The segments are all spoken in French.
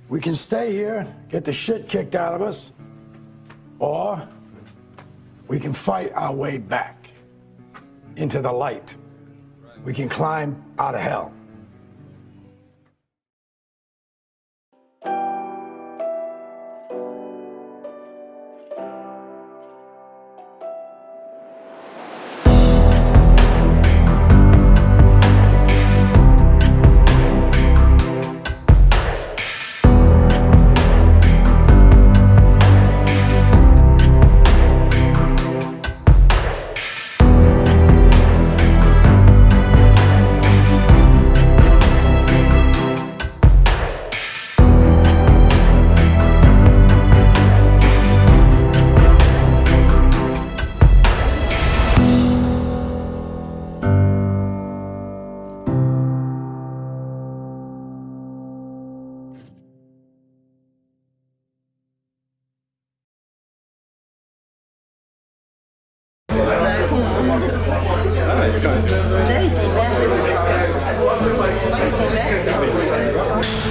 We can stay here, get the shit kicked out of us, or we can fight our way back into the light. We can climb out of hell.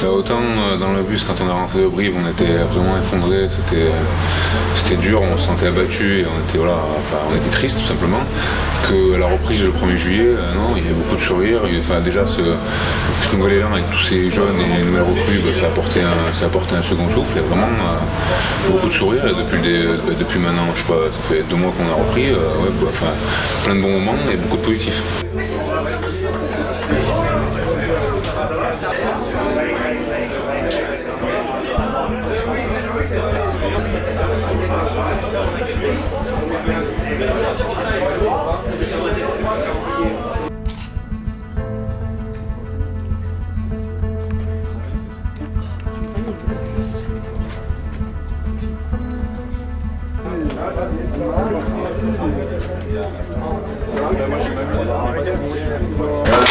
Autant dans le bus, quand on est rentré de Brive, on était vraiment effondrés, c'était dur, on se sentait abattu et on était triste tout simplement. Que à la reprise le 1er juillet, non, il y avait beaucoup de sourires. Déjà ce nouvel élan avec tous ces jeunes et les nouvelles recrues, ça a apporté un second souffle. Il y a vraiment beaucoup de sourires et depuis maintenant, je sais pas, ça fait 2 mois qu'on a repris, plein de bons moments et beaucoup de positifs.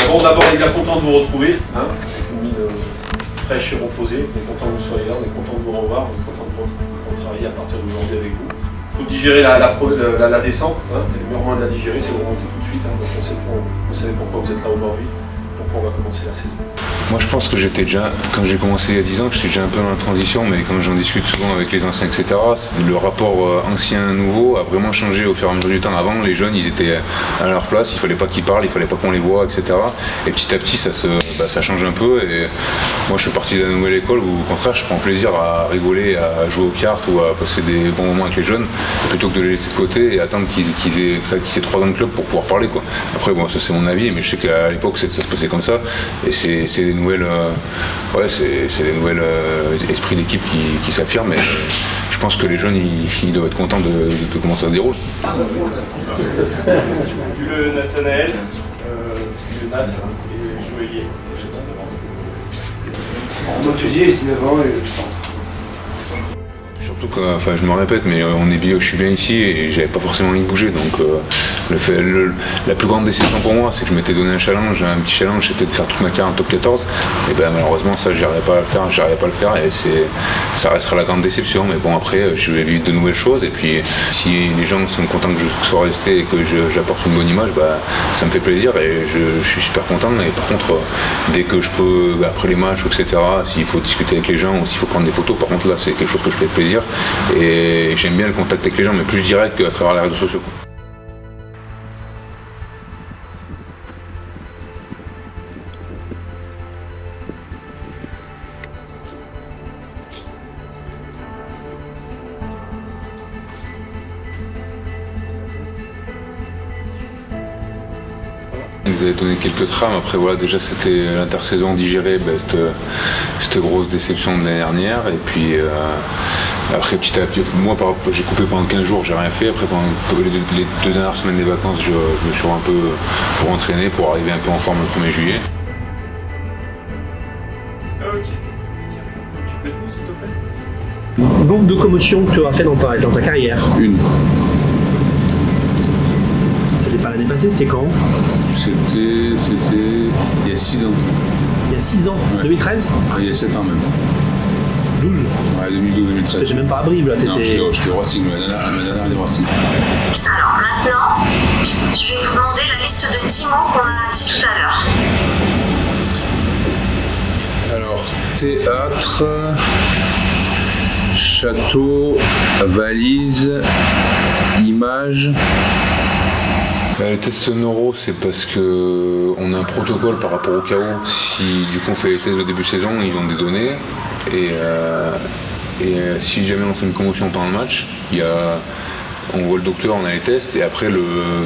Bon, d'abord les gars, content de vous retrouver, une mine fraîche et reposée, on est content que vous soyez là, on est content de vous revoir, on est content de travailler à partir d'aujourd'hui avec vous. Il faut digérer la descente, et le meilleur moyen de la digérer c'est de remonter tout de suite, donc vous savez pourquoi vous êtes là aujourd'hui, pourquoi on va commencer la saison. Moi je pense que quand j'ai commencé il y a 10 ans, j'étais déjà un peu dans la transition, mais quand j'en discute souvent avec les anciens, etc., le rapport ancien-nouveau a vraiment changé au fur et à mesure du temps. Avant, les jeunes, ils étaient à leur place, il fallait pas qu'ils parlent, il fallait pas qu'on les voit, etc. Et petit à petit, ça change un peu. Et moi, je suis parti de la nouvelle école où, au contraire, je prends plaisir à rigoler, à jouer aux cartes ou à passer des bons moments avec les jeunes, plutôt que de les laisser de côté et attendre qu'ils aient 3 ans de club pour pouvoir parler, quoi. Après, bon, ça c'est mon avis, mais je sais qu'à l'époque, ça se passait comme ça. Et c'est des nouvelles, esprits d'équipe qui s'affirment. Et je pense que les jeunes, ils doivent être contents de comment ça se déroule. Le Nathanaël, c'est le Nat et Joëlier. Moi, tu dis, j'ai 19 ans et je pense. Surtout que, je me répète, mais je suis bien ici et j'avais pas forcément envie de bouger, donc la plus grande déception pour moi, c'est que je m'étais donné un petit challenge, c'était de faire toute ma carrière en top 14, et ben malheureusement ça j'arrivais pas à le faire et ça restera la grande déception, mais bon après je vais vivre de nouvelles choses et puis si les gens sont contents que je sois resté et que j'apporte une bonne image, ça me fait plaisir et je suis super content. Et par contre dès que je peux, après les matchs, etc., s'il faut discuter avec les gens ou s'il faut prendre des photos, par contre là c'est quelque chose que je fais avec plaisir. Et j'aime bien le contact avec les gens, mais plus direct qu'à travers les réseaux sociaux. Ils nous avaient donné quelques trames, après voilà, déjà c'était l'intersaison digérée, cette grosse déception de l'année dernière, et puis après petit à petit, moi j'ai coupé pendant 15 jours, j'ai rien fait, après pendant les 2 dernières semaines des vacances, je me suis un peu entraîné pour arriver un peu en forme le 1er juillet. Ok. Tu peux nous s'il te plaît? Nombre de commotions que tu as fait dans ta carrière? Une. C'était pas l'année passée, c'était quand? C'était il y a 6 ans. Il y a 6 ans, ouais. 2013? Il y a 7 ans même. 12? Ouais, 2012-2013. J'étais même pas à Brive là, t'étais... Non, j'étais au Racing, ma dernière année au Racing. Alors maintenant, je vais vous demander la liste de 10 mots qu'on a dit tout à l'heure. Alors, Alors, théâtre, château, valise, image. Les tests neuro, c'est parce que on a un protocole par rapport au KO. Si du coup on fait les tests de début de saison, ils ont des données. Et si jamais on fait une commotion pendant le match, on voit le docteur, on a les tests, et après,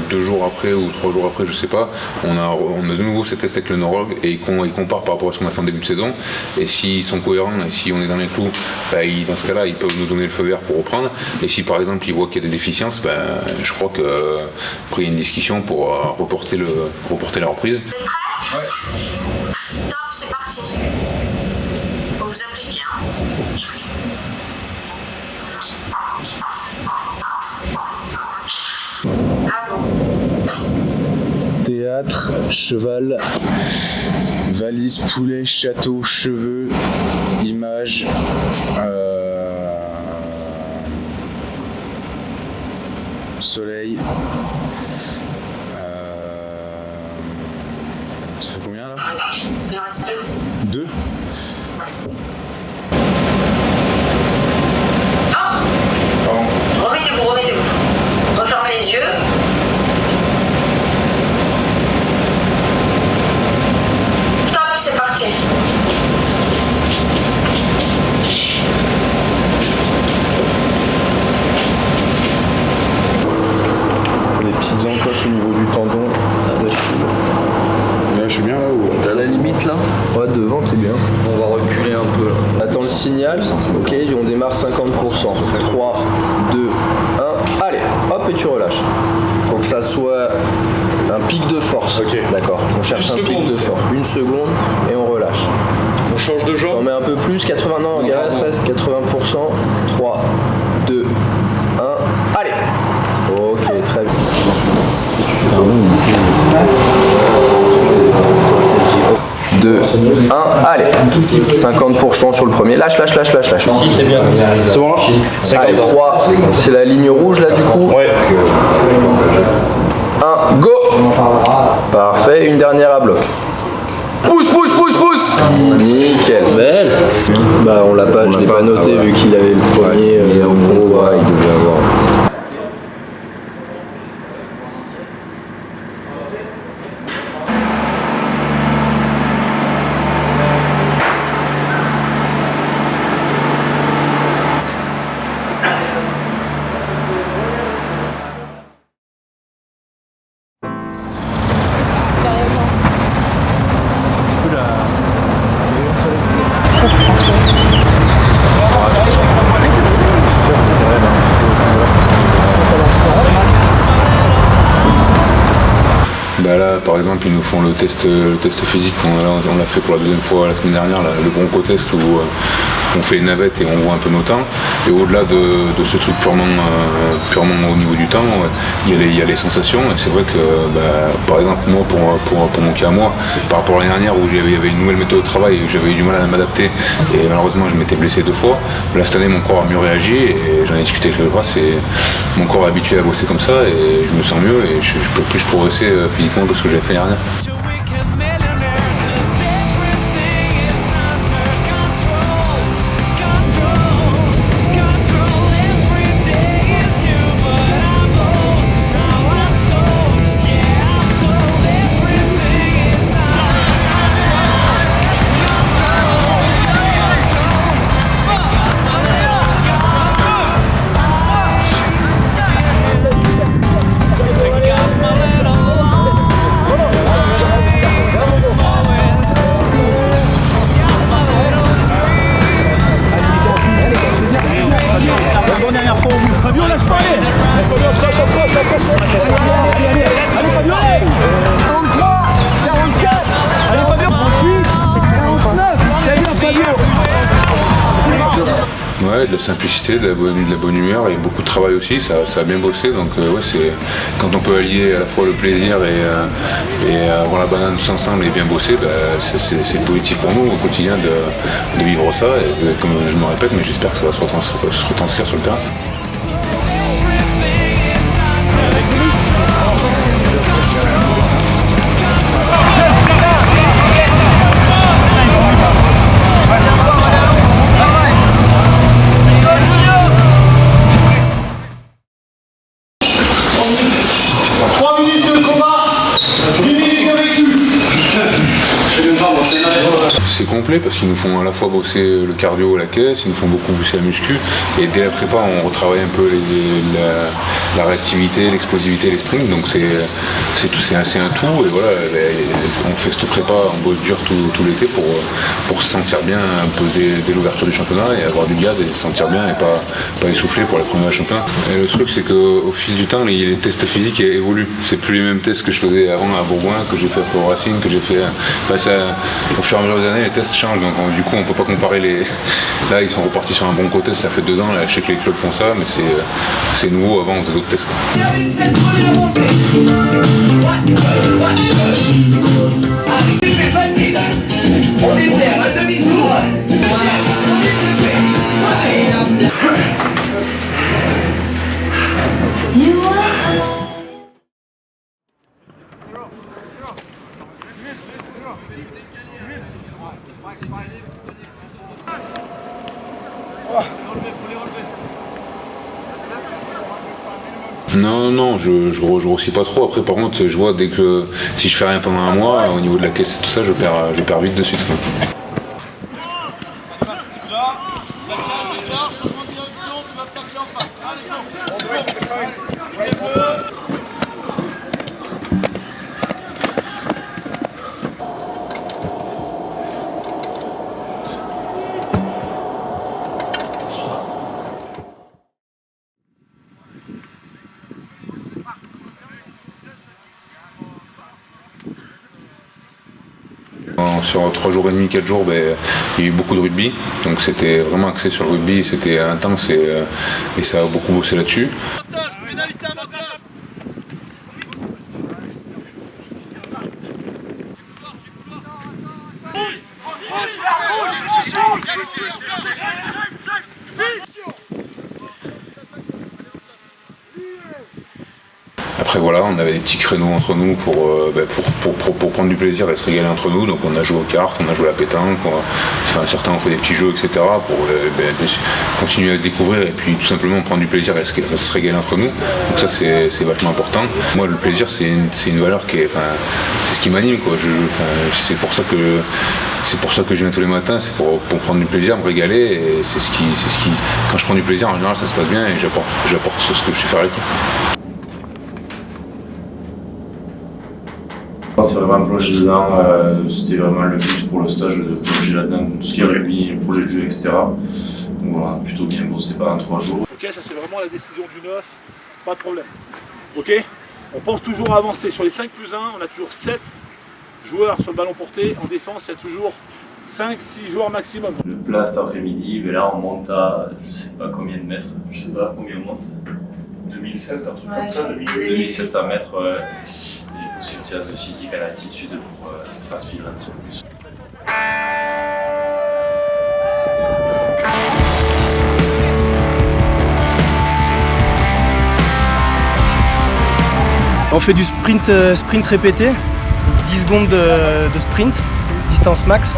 2 jours après ou 3 jours après, je sais pas, on a de nouveau ces tests avec le neurologue et ils comparent par rapport à ce qu'on a fait en début de saison. Et s'ils sont cohérents et si on est dans les clous, dans ce cas-là, ils peuvent nous donner le feu vert pour reprendre. Et si par exemple ils voient qu'il y a des déficiences, je crois qu'après il y a une discussion pour reporter la reprise. Vous êtes prêts? Ouais. Top, c'est parti. Faut vous appliquer, hein. Théâtre, cheval, valise, poulet, château, cheveux, image, soleil. Ça fait combien là? Il en reste 2. Remettez-vous. Refermez les yeux. Top, c'est parti. Des petites encoches au niveau du tendon. Là, je suis bien là ou? T'as la limite là? Ouais, devant t'es bien. On va reculer un peu là. Attends le signal. Ok, on démarre 50%. 3, 2, 1. Allez, hop et tu relâches. Faut que ça soit un pic de force. Ok. D'accord. On cherche un pic de force. 1 seconde et on relâche. On change de jambe. On met un peu plus. 80, non, reste 80%. 3, 2, 1. Allez. Ok, très bien. 2, 1, allez. 50% sur le premier. Lâche. C'est bien. C'est bon là? Allez, 3, c'est la ligne rouge là du coup. Ouais. 1, go. Parfait, une dernière à bloc. Pousse. Nickel. Belle. Bah on l'a pas, je l'ai pas noté vu qu'il avait le premier. En gros, il devait avoir. Là, par exemple, ils nous font le test physique. On l'a fait pour la 2e fois la semaine dernière, le bronco test où on fait une navette et on voit un peu nos temps. Et au-delà de ce truc purement au niveau du temps, il y a les sensations. Et c'est vrai que, par exemple, moi, pour mon cas à moi, par rapport à l'année dernière où il y avait une nouvelle méthode de travail et que j'avais eu du mal à m'adapter, et malheureusement je m'étais blessé 2 fois. Là, cette année, mon corps a mieux réagi et j'en ai discuté avec le bras. Mon corps est habitué à bosser comme ça et je me sens mieux et je peux plus progresser physiquement que ce que j'avais fait l'année dernière. Ouais, de la simplicité, de la bonne humeur et beaucoup de travail aussi, ça a bien bossé. Donc c'est quand on peut allier à la fois le plaisir et avoir la banane tous ensemble et bien bosser, c'est positif pour nous au quotidien de vivre ça. Et comme je me répète, mais j'espère que ça va se retranscrire sur le terrain. complet parce qu'ils nous font à la fois bosser le cardio et la caisse, ils nous font beaucoup bosser la muscu. Et dès la prépa, on retravaille un peu la réactivité, l'explosivité, les sprints. Donc c'est un tout. Et voilà, on fait cette prépa, on bosse dur tout l'été pour se sentir bien un peu dès l'ouverture du championnat et avoir du gaz et se sentir bien et pas essoufflé pour la première championnat. Et le truc, c'est qu'au fil du temps, les tests physiques évoluent. C'est plus les mêmes tests que je faisais avant à Bourgoin, que j'ai fait à Racine, que j'ai fait. Au fur et à mesure des années, les tests changent. Donc du coup, on peut pas comparer les. Là, ils sont repartis sur un bon côté. Ça fait 2 ans. Là, je sais que les clubs font ça, mais c'est nouveau. Avant, on faisait d'autres tests. On est vers un demi-tour. Non, je grossis pas trop. Après, par contre, je vois dès que si je fais rien pendant un mois, au niveau de la caisse et tout ça, je perds vite de suite. Quoi. Sur 3 jours et demi, 4 jours, il y a eu beaucoup de rugby, donc c'était vraiment axé sur le rugby, c'était intense et ça a beaucoup bossé là-dessus. Après voilà, on avait des petits créneaux entre nous pour prendre du plaisir et se régaler entre nous. Donc on a joué aux cartes, on a joué à la pétanque, certains ont fait des petits jeux, etc. pour continuer à découvrir et puis tout simplement prendre du plaisir et se régaler entre nous. Donc ça c'est vachement important. Moi le plaisir c'est une valeur qui est, c'est ce qui m'anime quoi. C'est pour ça que je viens tous les matins, c'est pour prendre du plaisir, me régaler. Et c'est ce qui quand je prends du plaisir en général ça se passe bien et j'apporte ce que je sais faire à l'équipe. C'est vraiment un projet dedans, c'était vraiment le but pour le stage de plonger là-dedans, tout ce qui est rugby, projet de jeu, etc. Donc voilà, plutôt bien bossé pendant 3 jours. Ok, ça c'est vraiment la décision du 9, pas de problème. Ok, on pense toujours à avancer. Sur les 5 plus 1, on a toujours 7 joueurs sur le ballon porté. En défense, il y a toujours 5-6 joueurs maximum. Le plat cet après-midi, mais là on monte à je sais pas combien de mètres, je sais pas combien on monte. 2007, un truc comme ça, 2700 mètres. C'est une séance de physique à l'altitude pour transpirer un petit peu plus. On fait du sprint répété, 10 secondes de sprint, distance max,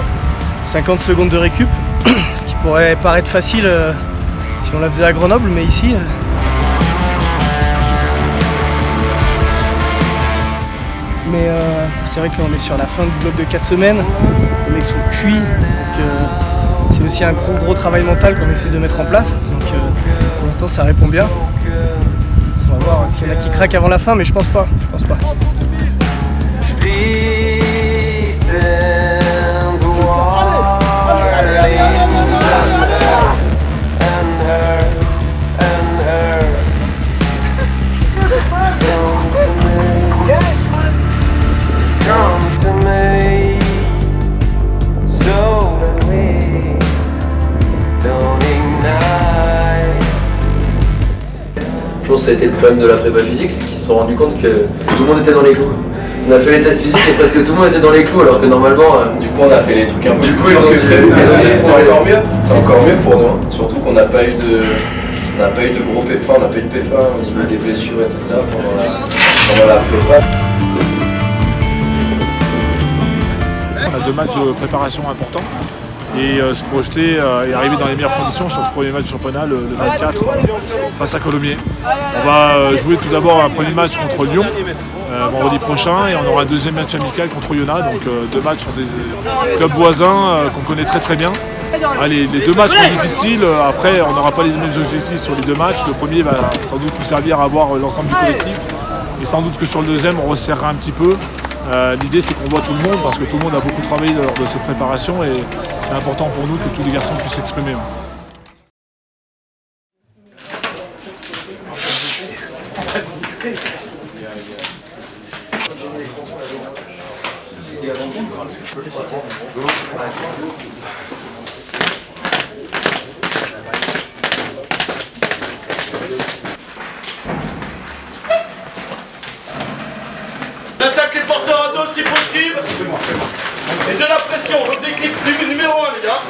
50 secondes de récup, ce qui pourrait paraître facile si on la faisait à Grenoble, mais ici... Mais c'est vrai que là on est sur la fin du bloc de 4 semaines, les mecs sont cuits, donc c'est aussi un gros travail mental qu'on essaie de mettre en place, donc pour l'instant ça répond bien. On va voir s'il y en a qui craquent avant la fin, mais je pense pas. Je pense que ça a été le problème de la prépa physique, c'est qu'ils se sont rendus compte que tout le monde était dans les clous. On a fait les tests physiques et presque tout le monde était dans les clous, alors que normalement, du coup on a fait les trucs un peu plus plus que prévu. C'est encore mieux. C'est encore mieux pour nous, surtout qu'on n'a pas eu de gros pépins, on n'a pas eu de pépins au niveau des blessures, etc. pendant la prépa. On a 2 matchs de préparation importants et se projeter et arriver dans les meilleures conditions sur le premier match du championnat, le 24, face à Colomiers. On va jouer tout d'abord un premier match contre Lyon, vendredi prochain et on aura un deuxième match amical contre Yona, donc 2 matchs sur des clubs voisins qu'on connaît très très bien. Les 2 matchs sont difficiles, après on n'aura pas les mêmes objectifs sur les 2 matchs. Le premier va sans doute nous servir à voir l'ensemble du collectif et sans doute que sur le deuxième on resserrera un petit peu. L'idée c'est qu'on voit tout le monde parce que tout le monde a beaucoup travaillé lors de cette préparation et c'est important pour nous que tous les garçons puissent s'exprimer. On attaque les porteurs à dos si possible. Et de la pression. L'objectif numéro 1, les gars.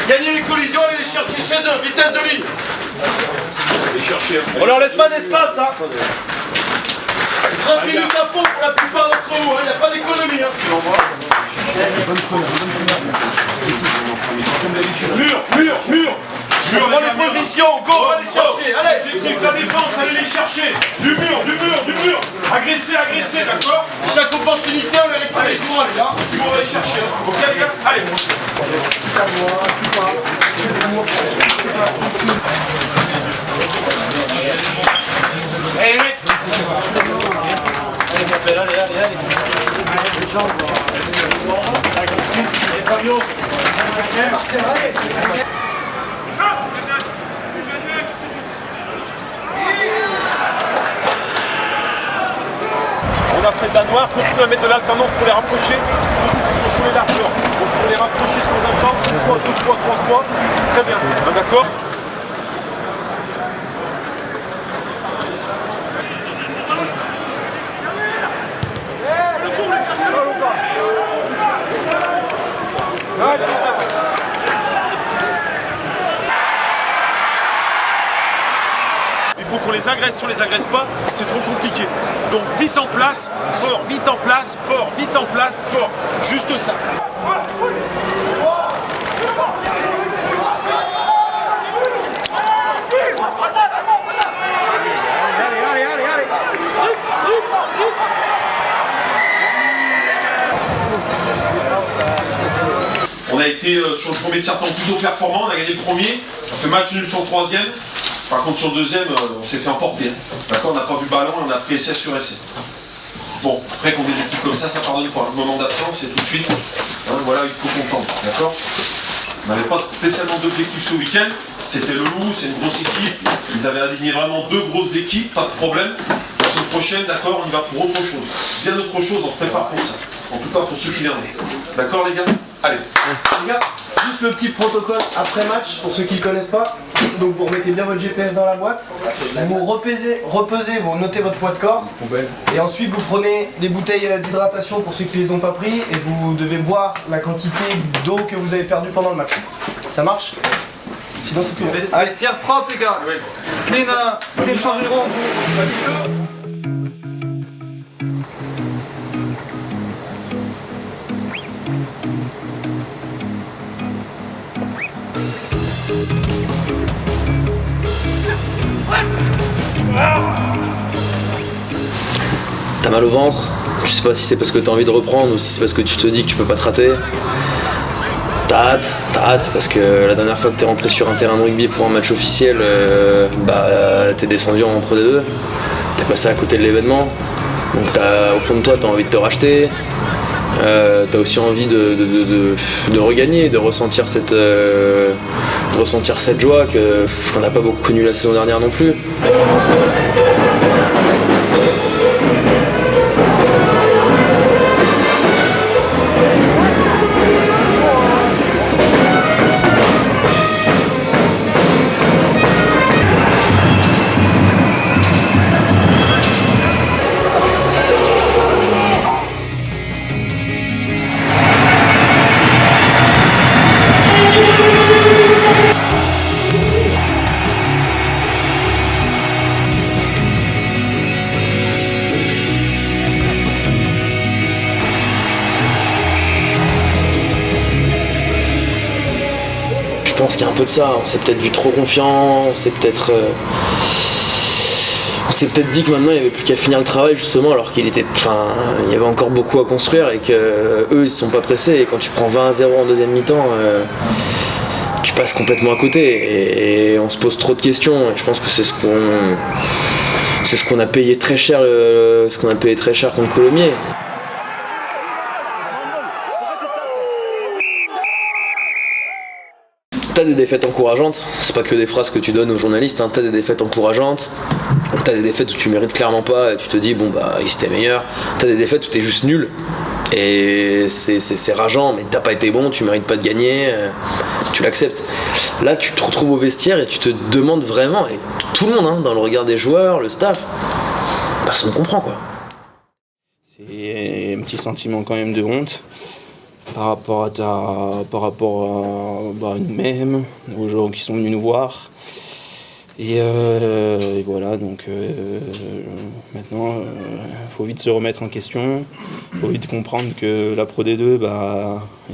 Gagner les collisions et les chercher chez eux. Vitesse de ligne. On leur laisse pas d'espace, hein. 30 minutes à fond pour la plupart d'entre vous, il n'y a pas d'économie. Mur. Prends les positions, go, allez chercher, allez. Objectif la défense, allez les chercher. Du mur. Agresser, d'accord. Chaque opportunité, on les récupère les joueurs, les gars. On va les chercher. Ok, les gars, allez. On a fait de la noire, continue à mettre de l'alternance pour les rapprocher, surtout qu'ils sont sur les largeurs. Donc pour les rapprocher de temps en temps, 1 fois, 2 fois, 3 fois, très bien, d'accord. Il faut qu'on les agresse, si on les agresse pas, c'est trop compliqué. Donc vite en place, fort, vite en place, fort, vite en place, fort. Juste ça. On a été sur le premier tiers-temps plutôt performant, on a gagné le premier, on fait match nul sur le troisième. Par contre sur le deuxième, on s'est fait emporter. D'accord, on n'a pas vu le ballon, on a pris essai sur essai. Bon, après contre des équipes comme ça pardonne pas. Le moment d'absence, et tout de suite, hein, voilà, il faut comprendre. D'accord. On n'avait pas spécialement d'objectif ce week-end. C'était le Loup, c'est une grosse équipe. Ils avaient aligné vraiment 2 grosses équipes, pas de problème. La semaine prochaine, d'accord, on y va pour autre chose. Bien autre chose, on se prépare pour ça. En tout cas pour ceux qui viendront. D'accord les gars? Allez. Les gars, juste le petit protocole après match pour ceux qui ne connaissent pas. Donc vous remettez bien votre GPS dans la boîte, vous repesez, vous notez votre poids de corps et ensuite vous prenez des bouteilles d'hydratation pour ceux qui les ont pas pris et vous devez boire la quantité d'eau que vous avez perdue pendant le match. Ça marche? Sinon c'est tout. Vestiaire propre les gars. Clean changer de rond. T'as mal au ventre, je sais pas si c'est parce que t'as envie de reprendre ou si c'est parce que tu te dis que tu peux pas te rater. T'as hâte parce que la dernière fois que t'es rentré sur un terrain de rugby pour un match officiel, t'es descendu en Pro D2, t'es passé à côté de l'événement, donc au fond de toi t'as envie de te racheter, t'as aussi envie de regagner, de ressentir cette joie qu'on n'a pas beaucoup connue la saison dernière non plus. Je pense qu'il y a un peu de ça, on s'est peut-être vu trop confiant, on s'est peut-être On s'est peut-être dit que maintenant il n'y avait plus qu'à finir le travail justement, alors qu'il était, il y avait encore beaucoup à construire et que eux ils se sont pas pressés. Et quand tu prends 20-0 en deuxième mi-temps, tu passes complètement à côté et on se pose trop de questions. Et je pense que c'est ce qu'on a payé très cher, contre Colomiers. T'as des défaites encourageantes, c'est pas que des phrases que tu donnes aux journalistes, hein. T'as des défaites encourageantes, t'as des défaites où tu mérites clairement pas et tu te dis bon bah ils étaient meilleurs, t'as des défaites où t'es juste nul et c'est rageant, mais t'as pas été bon, tu mérites pas de gagner, tu l'acceptes. Là tu te retrouves au vestiaire et tu te demandes vraiment, et tout le monde hein, dans le regard des joueurs, le staff, personne ne comprend quoi. C'est un petit sentiment quand même de honte. Par rapport à nous-mêmes, aux gens qui sont venus nous voir. Et voilà, donc maintenant, faut vite se remettre en question. Faut vite comprendre que la Pro D2,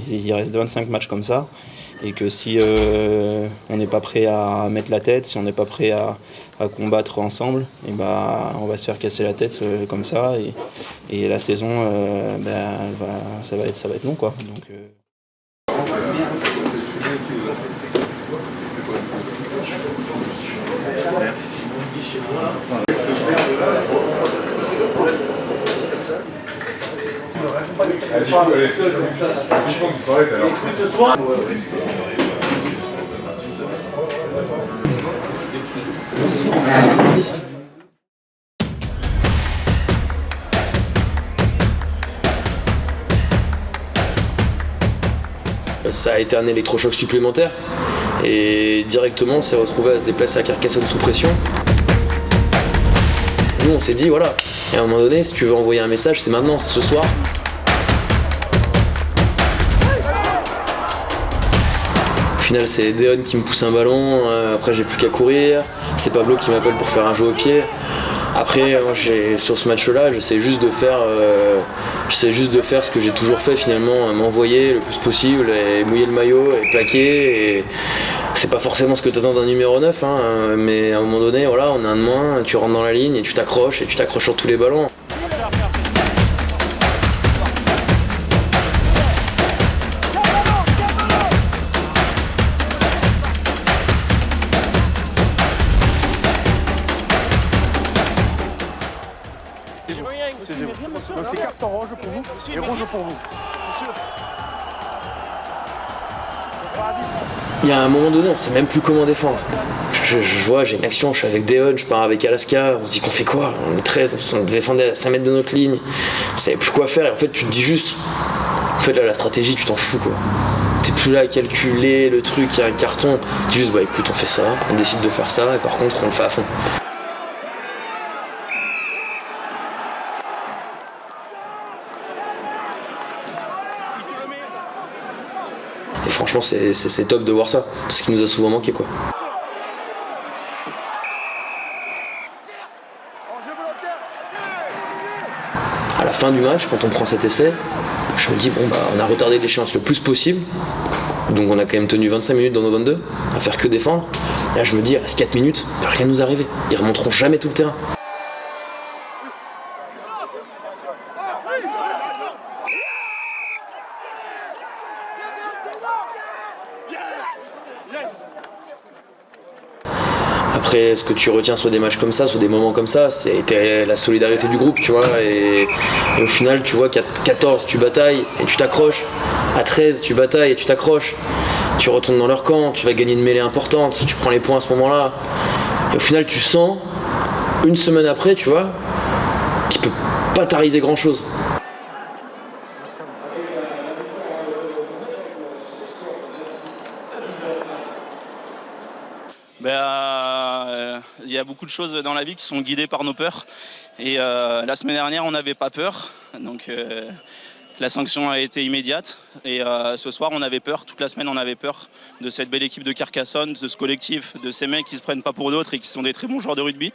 il reste 25 matchs comme ça. Et que si on n'est pas prêt à mettre la tête, si on n'est pas prêt à combattre ensemble, et on va se faire casser la tête comme ça. Et la saison, ça va être long, quoi. Donc, ça a été un électrochoc supplémentaire et directement on s'est retrouvé à se déplacer à Carcassonne sous pression. Nous on s'est dit voilà, et à un moment donné si tu veux envoyer un message c'est maintenant, c'est ce soir. Au final c'est Deon qui me pousse un ballon, après j'ai plus qu'à courir, c'est Pablo qui m'appelle pour faire un jeu au pied. Après, moi, sur ce match-là, j'essaie juste de faire ce que j'ai toujours fait finalement, m'envoyer le plus possible et mouiller le maillot et plaquer. Et c'est pas forcément ce que tu attends d'un numéro 9, hein, mais à un moment donné, voilà, on a un de moins, tu rentres dans la ligne et tu t'accroches sur tous les ballons. Donc c'est carton rouge pour vous et rouge pour vous. Monsieur. Il y a un moment donné, on sait même plus comment défendre. Je vois, j'ai une action, je suis avec Deon, je pars avec Alaska, on se dit qu'on fait quoi? On est 13, on défendait à 5 mètres de notre ligne, on savait plus quoi faire et en fait tu te dis juste, en fait là la stratégie tu t'en fous quoi. T'es plus là à calculer le truc, il y a un carton, tu dis juste bah écoute on fait ça, on décide de faire ça et par contre on le fait à fond. Et franchement, c'est top de voir ça. C'est ce qui nous a souvent manqué, quoi. À la fin du match, quand on prend cet essai, je me dis, bon, on a retardé l'échéance le plus possible. Donc on a quand même tenu 25 minutes dans nos 22, à faire que défendre. Et là, je me dis, il reste 4 minutes, il ne va rien nous arriver. Ils remonteront jamais tout le terrain. Après, ce que tu retiens sur des matchs comme ça, sur des moments comme ça, c'était la solidarité du groupe, tu vois. Et au final, tu vois qu'à 14, tu batailles et tu t'accroches. À 13, tu batailles et tu t'accroches. Tu retournes dans leur camp, tu vas gagner une mêlée importante, tu prends les points à ce moment-là. Et au final, tu sens, une semaine après, tu vois, qu'il peut pas t'arriver grand-chose. Il y a beaucoup de choses dans la vie qui sont guidées par nos peurs. Et la semaine dernière, on n'avait pas peur. Donc la sanction a été immédiate. Et ce soir, on avait peur. Toute la semaine, on avait peur de cette belle équipe de Carcassonne, de ce collectif, de ces mecs qui se prennent pas pour d'autres et qui sont des très bons joueurs de rugby.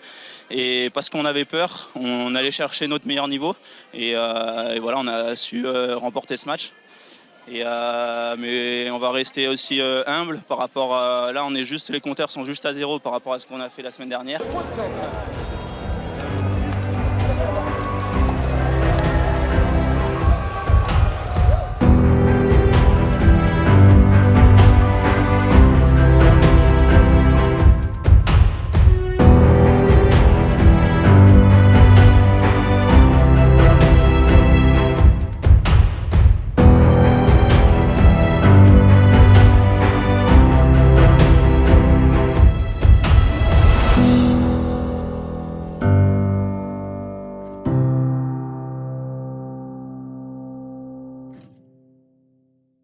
Et parce qu'on avait peur, on allait chercher notre meilleur niveau. Et voilà, on a su remporter ce match. Mais on va rester aussi humble par rapport à... Là, les compteurs sont juste à 0 par rapport à ce qu'on a fait la semaine dernière.